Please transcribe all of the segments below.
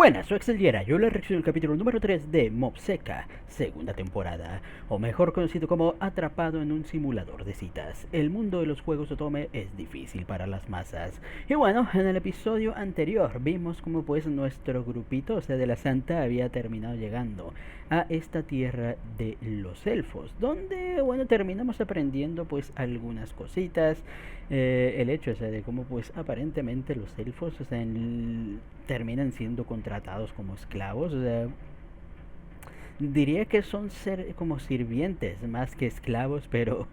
Buenas, soy Axel Yera. Yo le reacciono el capítulo número 3 de Mob Psycho, segunda temporada, o mejor conocido como Atrapado en un simulador de citas. El mundo de los juegos Otome es difícil para las masas. Y bueno, en el episodio anterior vimos como pues nuestro grupito, o sea de la Santa, había terminado llegando a esta tierra de los elfos, donde bueno, terminamos aprendiendo pues algunas cositas. El hecho, o sea, de cómo pues aparentemente los elfos, o sea, terminan siendo contratados como esclavos, o sea, diría que son ser como sirvientes más que esclavos, pero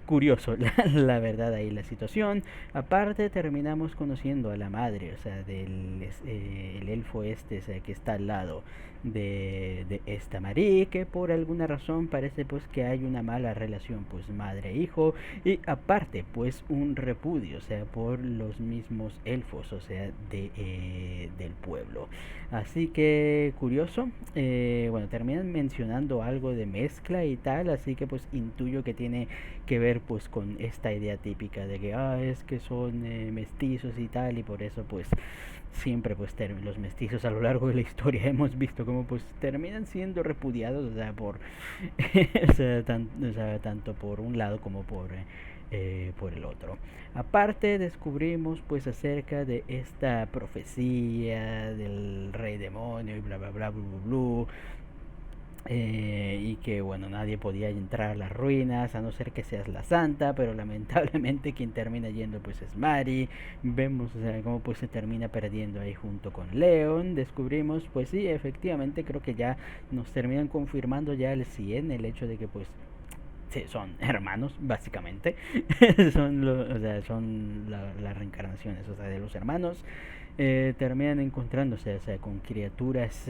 curioso la verdad ahí la situación. Aparte terminamos conociendo a la madre, o sea, el elfo este, o sea, que está al lado de esta Marie, que por alguna razón parece pues que hay una mala relación pues madre-hijo, y aparte pues un repudio, o sea, por los mismos elfos, o sea, del pueblo. Así que curioso. Bueno, terminan mencionando algo de mezcla y tal, así que pues intuyo que tiene que ver pues con esta idea típica de que es que son mestizos y tal, y por eso pues siempre pues los mestizos a lo largo de la historia hemos visto como pues terminan siendo repudiados, o sea, o sea, tanto por un lado como por el otro. Aparte descubrimos pues acerca de esta profecía del rey demonio y bla bla bla bla bla, bla. Y que bueno, nadie podía entrar a las ruinas a no ser que seas la santa, pero lamentablemente quien termina yendo pues es Mari. Vemos, o sea, cómo pues se termina perdiendo ahí junto con Leon. Descubrimos pues sí, efectivamente creo que ya nos terminan confirmando ya el 100 el hecho de que pues sí, son hermanos, básicamente. O sea, son las reencarnaciones, o sea, de los hermanos. Terminan encontrándose, o sea, con criaturas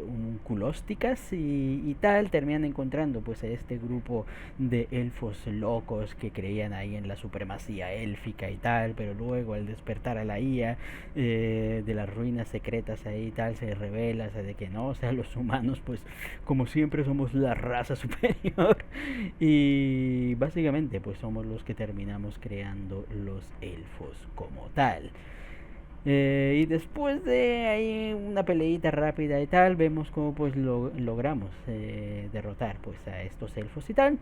unculósticas y tal. Terminan encontrando, pues, a este grupo de elfos locos que creían ahí en la supremacía élfica y tal. Pero luego, al despertar a la IA de las ruinas secretas ahí y tal, se revela, o sea, de que no, o sea, los humanos, pues, como siempre, somos la raza superior. Y básicamente pues somos los que terminamos creando los elfos como tal. Y después de ahí una peleita rápida y tal, vemos como pues logramos derrotar pues a estos elfos y tal.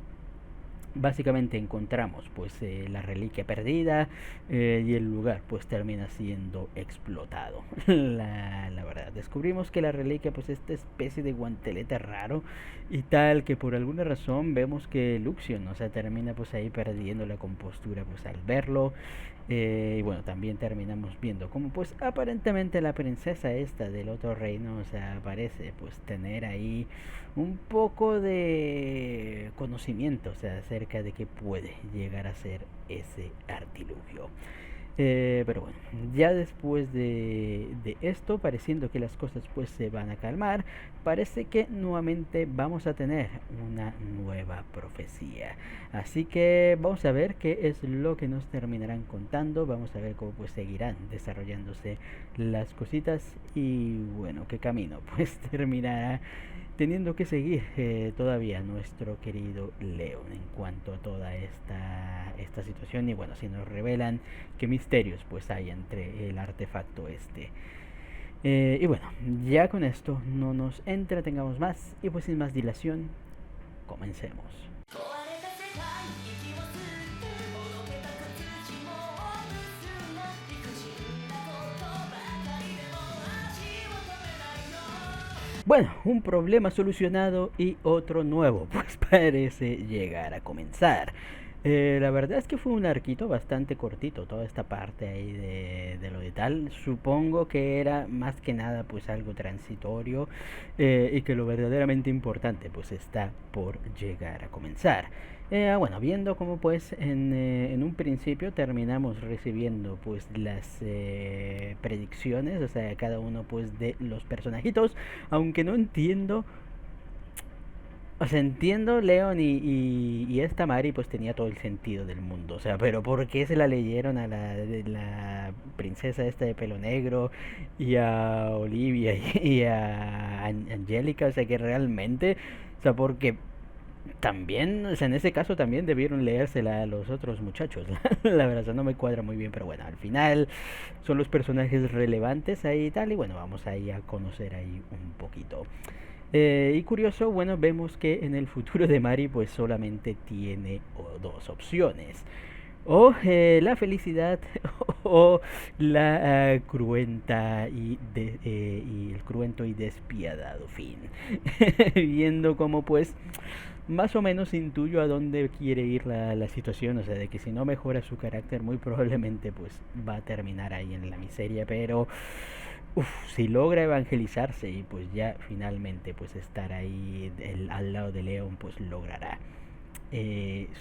Básicamente encontramos pues la reliquia perdida, y el lugar pues termina siendo explotado. La verdad, descubrimos que la reliquia pues esta especie de guantelete raro y tal, que por alguna razón vemos que Luxion, o sea, termina pues ahí perdiendo la compostura pues al verlo. Y bueno, también terminamos viendo como pues aparentemente la princesa esta del otro reino, o sea, parece pues tener ahí un poco de conocimiento, o sea, acerca de que puede llegar a ser ese artilugio. Pero bueno, ya después de esto, pareciendo que las cosas pues se van a calmar, parece que nuevamente vamos a tener una nueva profecía. Así que vamos a ver qué es lo que nos terminarán contando, vamos a ver cómo pues seguirán desarrollándose las cositas y bueno, qué camino pues terminará teniendo que seguir todavía nuestro querido Leon en cuanto a toda esta situación. Y bueno, si nos revelan qué misterios pues hay entre el artefacto este. Y bueno, ya con esto no nos entretengamos más y pues sin más dilación, comencemos. Bueno, un problema solucionado y otro nuevo, pues parece llegar a comenzar. La verdad es que fue un arquito bastante cortito, toda esta parte ahí de lo de tal. Supongo que era más que nada pues algo transitorio, y que lo verdaderamente importante pues está por llegar a comenzar. Bueno, viendo como pues en un principio terminamos recibiendo pues las predicciones, o sea, cada uno pues de los personajitos, aunque no entiendo, o sea, entiendo Leon y esta Mari pues tenía todo el sentido del mundo, o sea, pero ¿por qué se la leyeron a la princesa esta de pelo negro y a Olivia y a Angélica? O sea, que realmente, o sea, porque También, o sea, en ese caso también debieron leérsela a los otros muchachos. La verdad, o sea, no me cuadra muy bien, pero bueno, al final son los personajes relevantes ahí y tal, y bueno, vamos ahí a conocer ahí un poquito. Y curioso, bueno, vemos que en el futuro de Mari pues solamente tiene dos opciones. O la felicidad o la cruenta y el cruento y despiadado fin. Viendo como pues más o menos intuyo a dónde quiere ir la situación, o sea, de que si no mejora su carácter muy probablemente pues va a terminar ahí en la miseria, pero si logra evangelizarse y pues ya finalmente pues estar ahí al lado de León pues logrará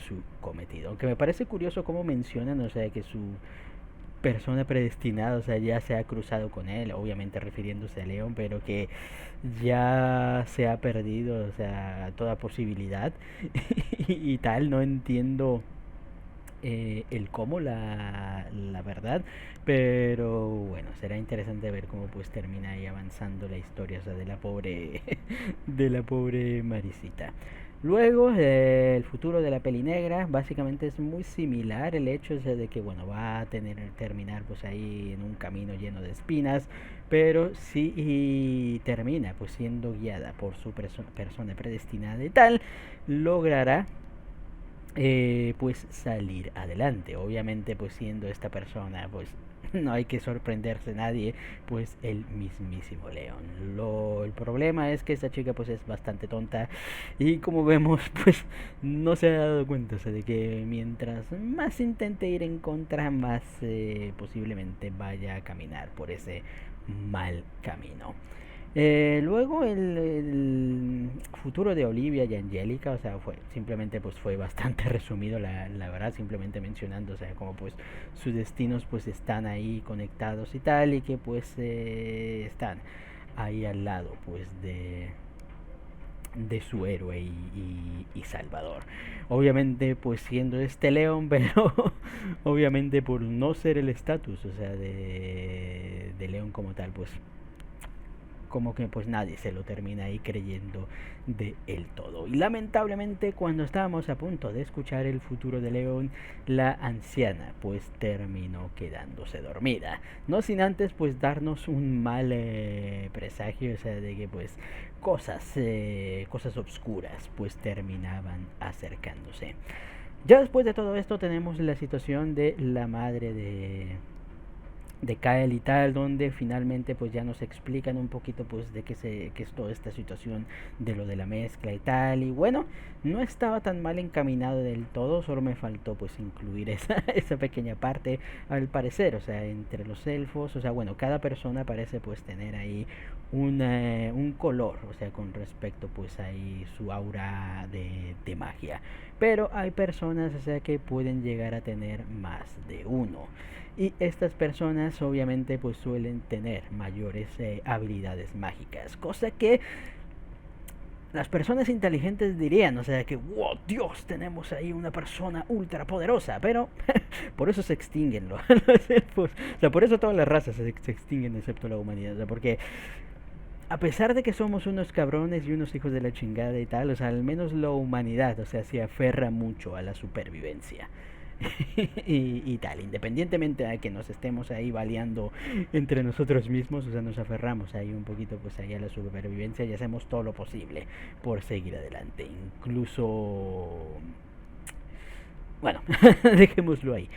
su cometido. Aunque me parece curioso cómo mencionan, o sea, que su persona predestinada, o sea, ya se ha cruzado con él, obviamente refiriéndose a León, pero que ya se ha perdido, o sea, toda posibilidad y tal, no entiendo el cómo, la verdad, pero bueno, será interesante ver cómo pues termina ahí avanzando la historia, o sea, de la pobre de la pobre Marisita. Luego, el futuro de la peli negra básicamente es muy similar. El hecho es de que, bueno, va a terminar pues ahí en un camino lleno de espinas, pero si termina pues siendo guiada por su persona predestinada y tal, logrará pues salir adelante. Obviamente pues siendo esta persona pues no hay que sorprenderse nadie, pues el mismísimo León. El problema es que esta chica pues es bastante tonta y como vemos pues no se ha dado cuenta, o sea, de que mientras más intente ir en contra, más posiblemente vaya a caminar por ese mal camino. Luego el futuro de Olivia y Angélica, o sea, simplemente pues fue bastante resumido, la verdad, simplemente mencionando, o sea, como pues sus destinos pues están ahí conectados y tal, y que pues están ahí al lado pues de su héroe y salvador. Obviamente pues siendo este León, pero obviamente por no ser el estatus, o sea, de León como tal, pues como que pues nadie se lo termina ahí creyendo de el todo. Y lamentablemente cuando estábamos a punto de escuchar el futuro de León, la anciana pues terminó quedándose dormida. No sin antes pues darnos un mal presagio, o sea, de que pues cosas obscuras pues terminaban acercándose. Ya después de todo esto tenemos la situación de la madre de Kyle y tal, donde finalmente pues ya nos explican un poquito pues de qué es toda esta situación de lo de la mezcla y tal, y bueno, no estaba tan mal encaminado del todo, solo me faltó pues incluir esa pequeña parte al parecer, o sea, entre los elfos, o sea, bueno, cada persona parece pues tener ahí un color, o sea, con respecto pues ahí su aura de magia, pero hay personas, o sea, que pueden llegar a tener más de uno. Y estas personas obviamente pues suelen tener mayores habilidades mágicas, cosa que las personas inteligentes dirían, o sea que, wow, Dios, tenemos ahí una persona ultra poderosa, pero por eso se extinguen los elfos, o sea, por eso todas las razas se extinguen excepto la humanidad, o sea, porque a pesar de que somos unos cabrones y unos hijos de la chingada y tal, o sea, al menos la humanidad, o sea, se aferra mucho a la supervivencia. Y tal, independientemente de que nos estemos ahí baleando entre nosotros mismos, o sea, nos aferramos ahí un poquito pues ahí a la supervivencia y hacemos todo lo posible por seguir adelante. Incluso, bueno, dejémoslo ahí.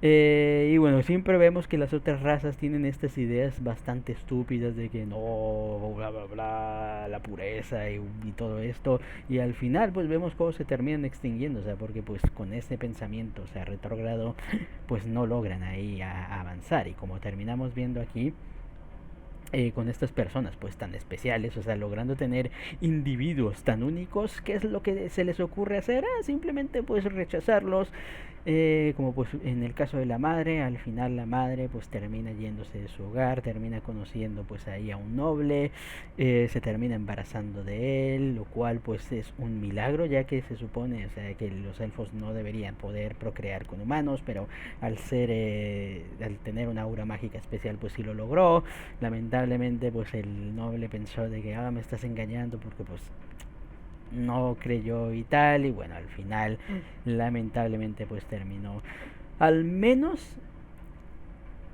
Y bueno, siempre vemos que las otras razas tienen estas ideas bastante estúpidas de que no, bla, bla, bla, la pureza y todo esto. Y al final pues vemos cómo se terminan extinguiendo, o sea, porque pues con ese pensamiento, o sea, retrógrado, pues no logran ahí avanzar. Y como terminamos viendo aquí, con estas personas pues tan especiales, o sea, logrando tener individuos tan únicos, ¿qué es lo que se les ocurre hacer? Simplemente pues rechazarlos, como pues en el caso de la madre, al final la madre pues termina yéndose de su hogar, termina conociendo pues ahí a un noble, se termina embarazando de él, lo cual pues es un milagro, ya que se supone, o sea, que los elfos no deberían poder procrear con humanos, pero al tener una aura mágica especial pues sí lo logró. Lamentablemente pues el noble pensó de que me estás engañando porque pues no creyó y tal, y bueno, al final lamentablemente pues terminó. Al menos,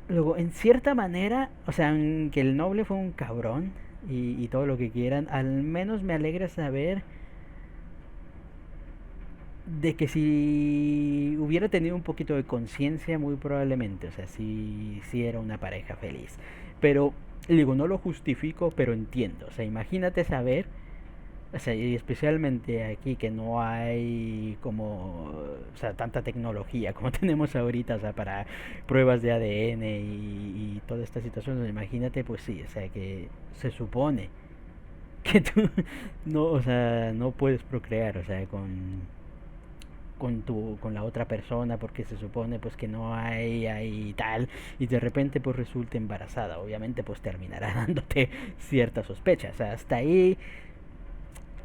luego, en cierta manera, o sea, aunque el noble fue un cabrón y todo lo que quieran, al menos me alegra saber de que si hubiera tenido un poquito de conciencia, muy probablemente, o sea, si era una pareja feliz. Pero, digo, no lo justifico, pero entiendo. O sea, imagínate saber, o sea, y especialmente aquí que no hay como, o sea, tanta tecnología como tenemos ahorita, o sea, para pruebas de ADN y toda esta situación, imagínate, pues sí, o sea, que se supone que tú no, o sea, no puedes procrear, o sea, con la otra persona porque se supone pues que no hay tal y de repente pues resulta embarazada, obviamente pues terminará dándote cierta sospecha. O sea, hasta ahí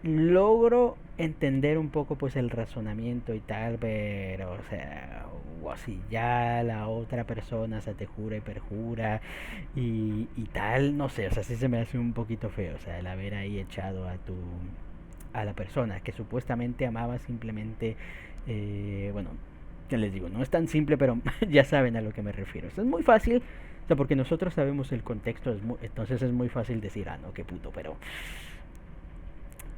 logro entender un poco pues el razonamiento y tal, pero o sea, o si ya la otra persona se te jura y perjura y tal, no sé, o sea, sí se me hace un poquito feo, o sea, el haber ahí echado a la persona que supuestamente amaba simplemente, bueno, ya les digo, no es tan simple, pero ya saben a lo que me refiero. Esto es muy fácil, o sea, porque nosotros sabemos el contexto, entonces es muy fácil decir, ah, no, qué puto, pero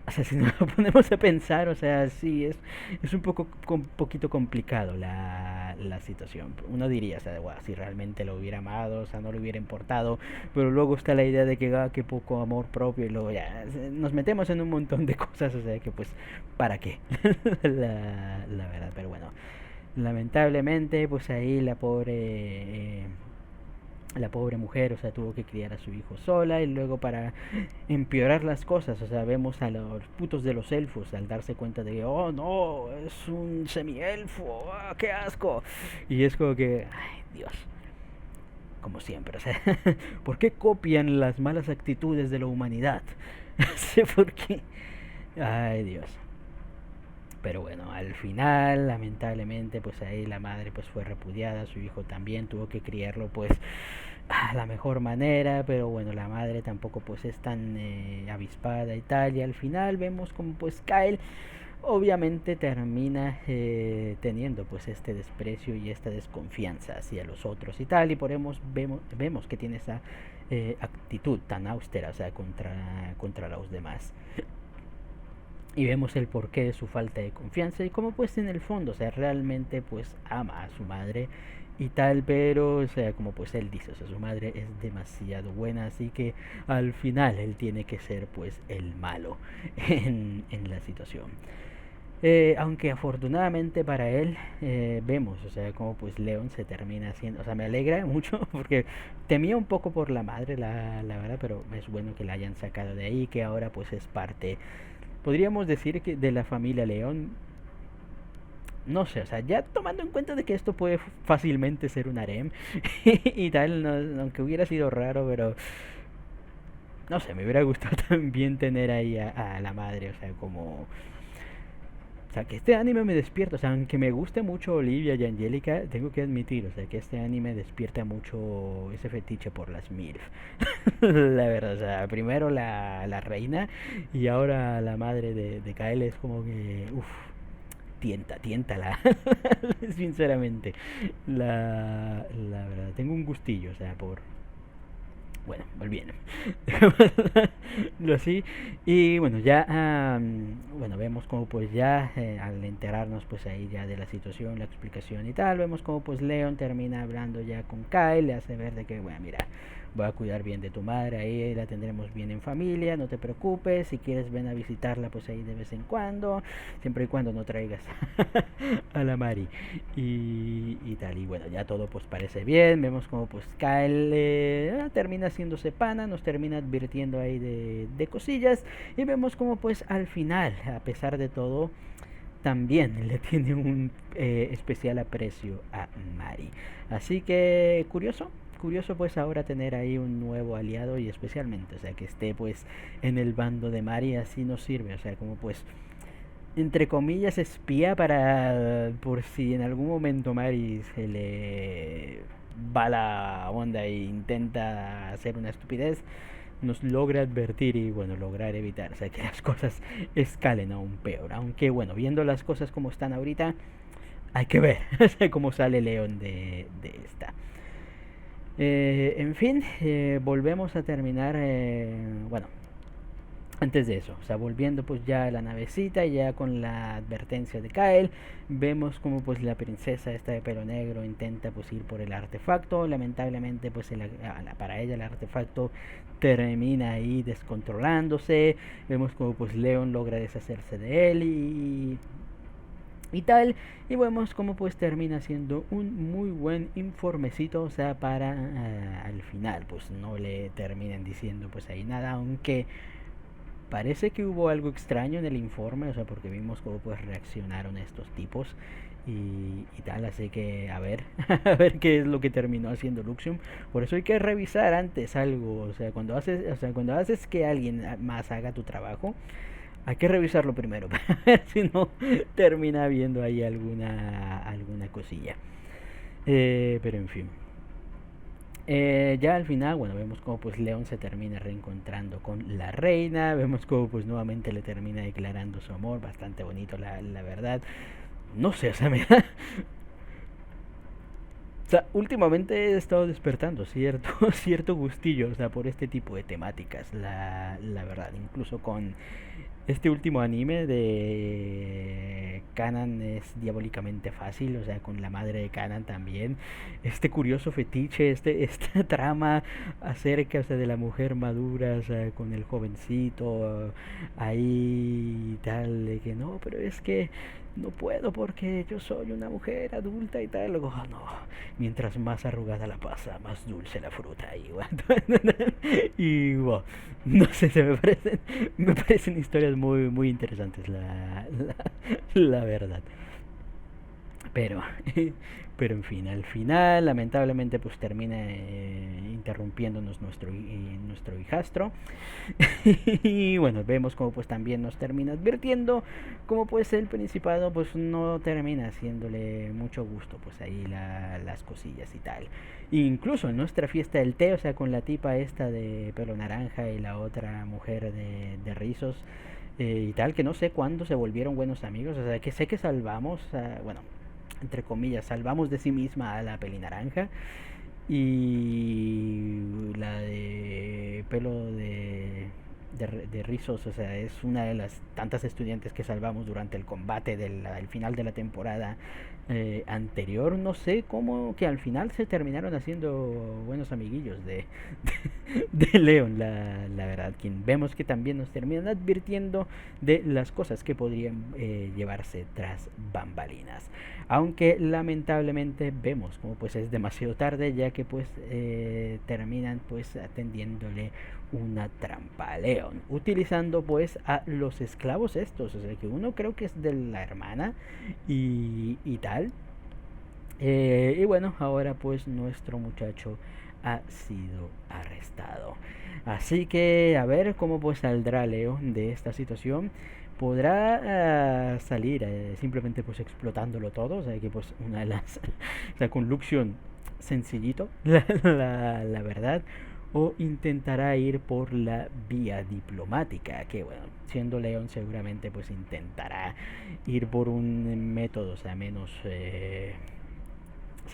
o sea, si nos lo ponemos a pensar, o sea, sí, es un poquito complicado la situación. Uno diría, o sea, wow, si realmente lo hubiera amado, o sea, no le hubiera importado, pero luego está la idea de que, ah, qué poco amor propio, y luego ya nos metemos en un montón de cosas, o sea, que pues, ¿para qué? La verdad, pero bueno, lamentablemente, pues ahí la pobre mujer, o sea, tuvo que criar a su hijo sola y luego para empeorar las cosas, o sea, vemos a los putos de los elfos al darse cuenta de que, oh no, es un semielfo, oh, qué asco. Y es como que, ay, Dios, como siempre, o sea, ¿por qué copian las malas actitudes de la humanidad? No sé por qué. Ay, Dios. Pero bueno, al final, lamentablemente, pues ahí la madre pues fue repudiada, su hijo también tuvo que criarlo pues a la mejor manera, pero bueno, la madre tampoco pues es tan avispada y tal, y al final vemos como pues Kyle obviamente termina teniendo pues este desprecio y esta desconfianza hacia los otros y tal, y por eso vemos que tiene esa actitud tan austera, o sea, contra los demás y vemos el porqué de su falta de confianza y cómo pues en el fondo, o sea, realmente pues ama a su madre y tal, pero o sea, como pues él dice, o sea, su madre es demasiado buena, así que al final él tiene que ser pues el malo en la situación. Aunque afortunadamente para él vemos, o sea, como pues Leon se termina haciendo, o sea, me alegra mucho porque temía un poco por la madre, la verdad, pero es bueno que la hayan sacado de ahí, que ahora pues es parte, podríamos decir que de la familia León, no sé, o sea, ya tomando en cuenta de que esto puede fácilmente ser un harem y tal, no, aunque hubiera sido raro, pero no sé, me hubiera gustado también tener ahí a la madre, o sea, como... O sea, que este anime me despierta, o sea, aunque me guste mucho Olivia y Angélica, tengo que admitir, o sea, que este anime despierta mucho ese fetiche por las MILF. La verdad, o sea, primero la reina y ahora la madre de Kael es como que, uff, tienta sinceramente. La verdad, tengo un gustillo, o sea, bueno, volviendo. Lo así. Y bueno, ya, bueno, vemos como pues ya, al enterarnos pues ahí ya de la situación, la explicación y tal, vemos como pues Leon termina hablando ya con Kyle, le hace ver de que, bueno, mira, voy a cuidar bien de tu madre, ahí la tendremos bien en familia, no te preocupes, si quieres ven a visitarla pues ahí de vez en cuando, siempre y cuando no traigas a la Mari y tal, y bueno, ya todo pues parece bien, vemos como pues Kyle termina haciéndose pana, nos termina advirtiendo ahí de cosillas y vemos como pues al final, a pesar de todo, también le tiene un especial aprecio a Mari. Así que curioso pues ahora tener ahí un nuevo aliado y especialmente, o sea, que esté pues en el bando de Mari, así nos sirve, o sea, como pues entre comillas espía para por si en algún momento Mari se le va la onda e intenta hacer una estupidez, nos logra advertir y bueno, lograr evitar, o sea, que las cosas escalen aún peor. Aunque bueno, viendo las cosas como están ahorita, hay que ver cómo sale León de esta. En fin, volvemos a terminar, bueno, antes de eso, o sea, volviendo pues ya a la navecita, ya con la advertencia de Kyle, vemos como pues la princesa esta de pelo negro intenta pues ir por el artefacto. Lamentablemente pues para ella el artefacto termina ahí descontrolándose. Vemos como pues Leon logra deshacerse de él y tal, y vemos como pues termina siendo un muy buen informecito, o sea, para al final pues no le terminan diciendo pues ahí nada, aunque parece que hubo algo extraño en el informe, o sea, porque vimos cómo pues reaccionaron estos tipos y tal, así que a ver, a ver qué es lo que terminó haciendo Luxium. Por eso hay que revisar antes algo, o sea, cuando haces que alguien más haga tu trabajo, hay que revisarlo primero para ver si no termina viendo ahí alguna cosilla. Pero en fin. Ya al final, bueno, vemos como pues León se termina reencontrando con la reina. Vemos como pues nuevamente le termina declarando su amor. Bastante bonito, la verdad. No sé, o sea, me da... O sea, últimamente he estado despertando cierto gustillo, o sea, por este tipo de temáticas, la verdad. Incluso con este último anime de Kanan es diabólicamente fácil, o sea, con la madre de Kanan también. Este curioso fetiche, esta trama acerca, o sea, de la mujer madura, o sea, con el jovencito ahí y tal, de que no, pero es que no puedo porque yo soy una mujer adulta y tal. Luego, no, mientras más arrugada la pasa, más dulce la fruta. Y wow, no sé, me parecen historias muy interesantes, la verdad. Pero, pero en fin, al final, lamentablemente, pues termina interrumpiéndonos nuestro hijastro. Y bueno, vemos como pues también nos termina advirtiendo como pues el principado pues no termina haciéndole mucho gusto pues ahí las cosillas y tal. Incluso en nuestra fiesta del té, o sea, con la tipa esta de pelo naranja y la otra mujer de rizos, y tal, que no sé cuándo se volvieron buenos amigos, o sea, que sé que salvamos, bueno, entre comillas, salvamos de sí misma a la pelinaranja y la de pelo de rizos, o sea, es una de las tantas estudiantes que salvamos durante el combate del final de la temporada anterior. No sé cómo que al final se terminaron haciendo buenos amiguillos de Leon, la verdad, quien vemos que también nos terminan advirtiendo de las cosas que podrían llevarse tras bambalinas. Aunque lamentablemente vemos como pues es demasiado tarde, ya que pues terminan pues atendiéndole una trampa a Leon, utilizando pues a los esclavos estos, o sea que uno creo que es de la hermana y tal. Y bueno, ahora pues nuestro muchacho ha sido arrestado. Así que a ver cómo pues saldrá Leon de esta situación. Podrá salir simplemente pues explotándolo todo, o sea que pues una de las o sea, con Luxion sencillito, la verdad, o intentará ir por la vía diplomática, que bueno, siendo León seguramente pues intentará ir por un método, o sea,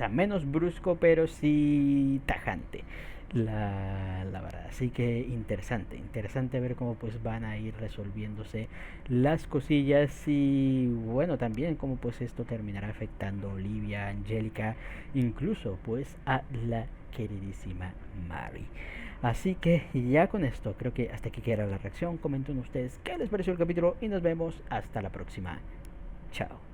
menos brusco, pero sí tajante. La verdad, así que interesante ver cómo pues van a ir resolviéndose las cosillas y bueno, también cómo pues esto terminará afectando a Olivia, Angélica, incluso pues a la queridísima Mary. Así que ya con esto creo que hasta aquí queda la reacción. Comenten ustedes qué les pareció el capítulo y nos vemos hasta la próxima. Chao.